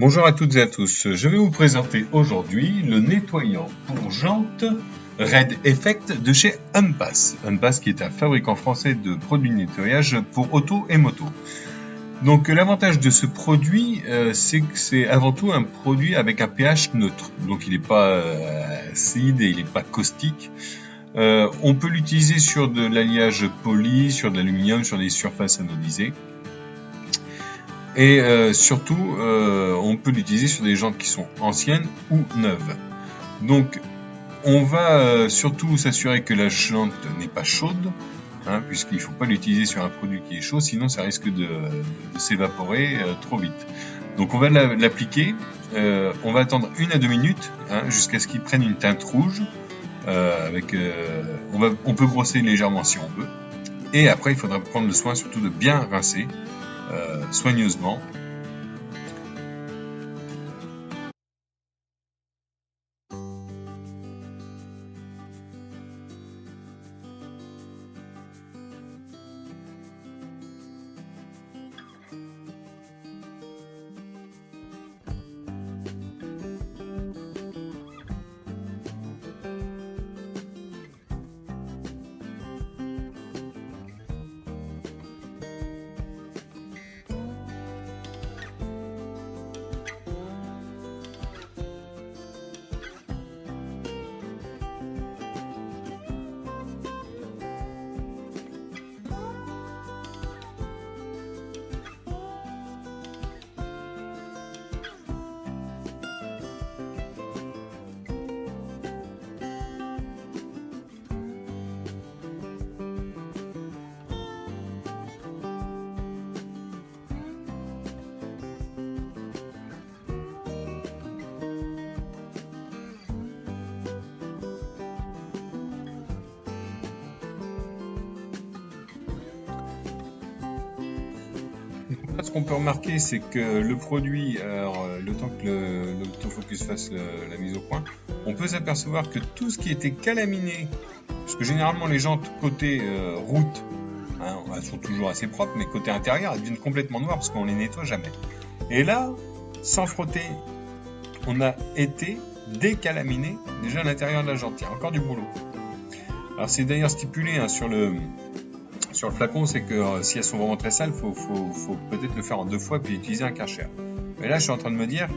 Bonjour à toutes et à tous, je vais vous présenter aujourd'hui le nettoyant pour jantes Red Effect de chez Unpass. Unpass qui est un fabricant français de produits de nettoyage pour auto et moto. Donc l'avantage de ce produit, c'est que c'est avant tout un produit avec un pH neutre. Donc il n'est pas acide et il n'est pas caustique. On peut l'utiliser sur de l'alliage poli, sur de l'aluminium, sur des surfaces anodisées. Et surtout, on peut l'utiliser sur des jantes qui sont anciennes ou neuves. Donc, on va surtout s'assurer que la jante n'est pas chaude, puisqu'il ne faut pas l'utiliser sur un produit qui est chaud, sinon ça risque de s'évaporer trop vite. Donc, on va l'appliquer, on va attendre 1 à 2 minutes jusqu'à ce qu'il prenne une teinte rouge. On peut brosser légèrement si on veut. Et après, il faudra prendre le soin surtout de bien rincer. Soigneusement. Ce qu'on peut remarquer, c'est que le produit, le temps que l'autofocus fasse la mise au point, on peut s'apercevoir que tout ce qui était calaminé, parce que généralement les jantes côté route, elles sont toujours assez propres, mais côté intérieur, elles deviennent complètement noires parce qu'on les nettoie jamais. Et là, sans frotter, on a été décalaminé déjà à l'intérieur de la jante. Il y a encore du boulot. Alors c'est d'ailleurs stipulé sur le flacon, c'est que si elles sont vraiment très sales, faut peut-être le faire en 2 fois puis utiliser un Karcher. Mais là, je suis en train de me dire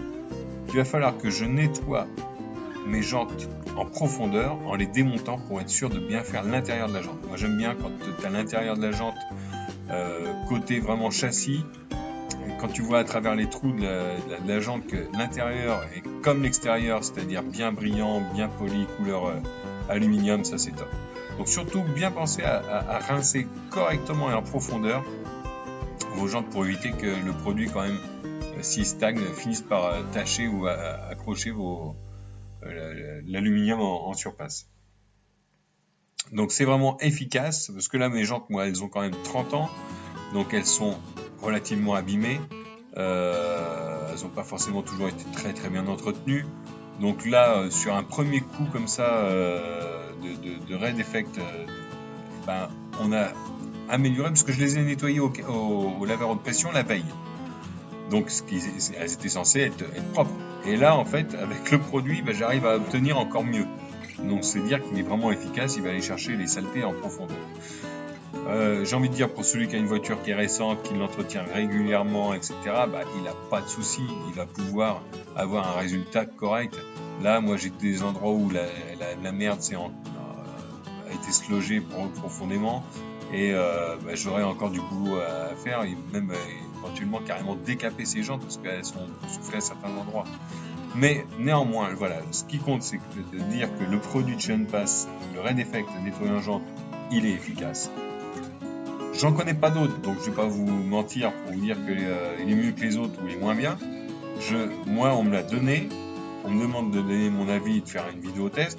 qu'il va falloir que je nettoie mes jantes en profondeur en les démontant pour être sûr de bien faire l'intérieur de la jante. Moi, j'aime bien quand tu as l'intérieur de la jante côté vraiment châssis, quand tu vois à travers les trous de la jante que l'intérieur est comme l'extérieur, c'est-à-dire bien brillant, bien poli, couleur aluminium, ça c'est top. Donc surtout bien penser à rincer correctement et en profondeur vos jantes pour éviter que le produit quand même, s'il stagne, finisse par tacher ou accrocher l'aluminium en surface. Donc c'est vraiment efficace parce que là mes jantes, moi, elles ont quand même 30 ans, donc elles sont relativement abîmées. Elles n'ont pas forcément toujours été très très bien entretenues. Donc là, sur un premier coup comme ça de Red Effect, on a amélioré parce que je les ai nettoyées au laveur haute pression la veille. Donc elles étaient censées être propres. Et là, en fait, avec le produit, j'arrive à obtenir encore mieux. Donc c'est dire qu'il est vraiment efficace, il va aller chercher les saletés en profondeur. J'ai envie de dire, pour celui qui a une voiture qui est récente, qui l'entretient régulièrement, etc., il n'a pas de souci, il va pouvoir avoir un résultat correct. Là, moi, j'ai des endroits où la merde a été slogée profondément et j'aurais encore du boulot à faire et même éventuellement carrément décaper ces jantes parce qu'elles sont soufflées à certains endroits. Mais néanmoins, voilà, ce qui compte, c'est de dire que le produit de chez Unpass, le Red Effect nettoyant jante, il est efficace. J'en connais pas d'autres, donc je vais pas vous mentir pour vous dire qu'il est mieux que les autres ou il est moins bien. Moi, on me l'a donné, on me demande de donner mon avis et de faire une vidéo test.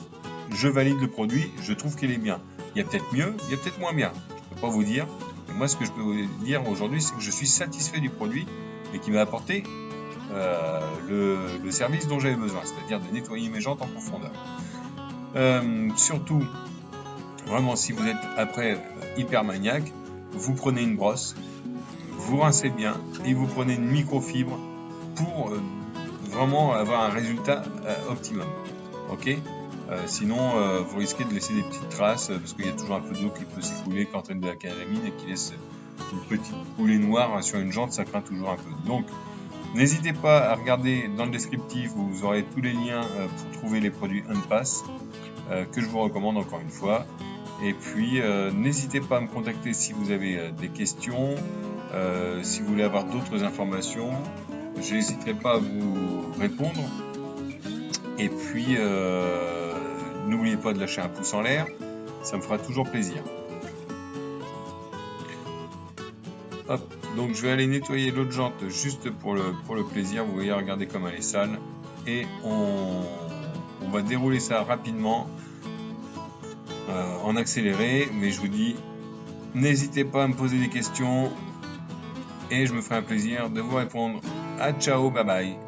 Je valide le produit, je trouve qu'il est bien. Il y a peut-être mieux, il y a peut-être moins bien. Je peux pas vous dire. Mais moi, ce que je peux vous dire aujourd'hui, c'est que je suis satisfait du produit et qu'il m'a apporté le service dont j'avais besoin, c'est-à-dire de nettoyer mes jantes en profondeur. Surtout, vraiment, si vous êtes après hyper maniaque, vous prenez une brosse, vous rincez bien et vous prenez une microfibre pour vraiment avoir un résultat optimum. Ok. Sinon, vous risquez de laisser des petites traces parce qu'il y a toujours un peu d'eau qui peut s'écouler quand on est de la calamine et qui laisse une petite coulée noire sur une jante, ça craint toujours un peu. Donc, n'hésitez pas à regarder dans le descriptif, vous aurez tous les liens pour trouver les produits Unpass que je vous recommande encore une fois. Et puis, n'hésitez pas à me contacter si vous avez des questions, si vous voulez avoir d'autres informations, je n'hésiterai pas à vous répondre. Et puis, n'oubliez pas de lâcher un pouce en l'air, ça me fera toujours plaisir. Hop, donc je vais aller nettoyer l'autre jante juste pour le plaisir. Vous voyez, regardez comme elle est sale. Et on va dérouler ça rapidement en accéléré. Mais je vous dis, n'hésitez pas à me poser des questions et je me ferai un plaisir de vous répondre. À ciao, bye bye.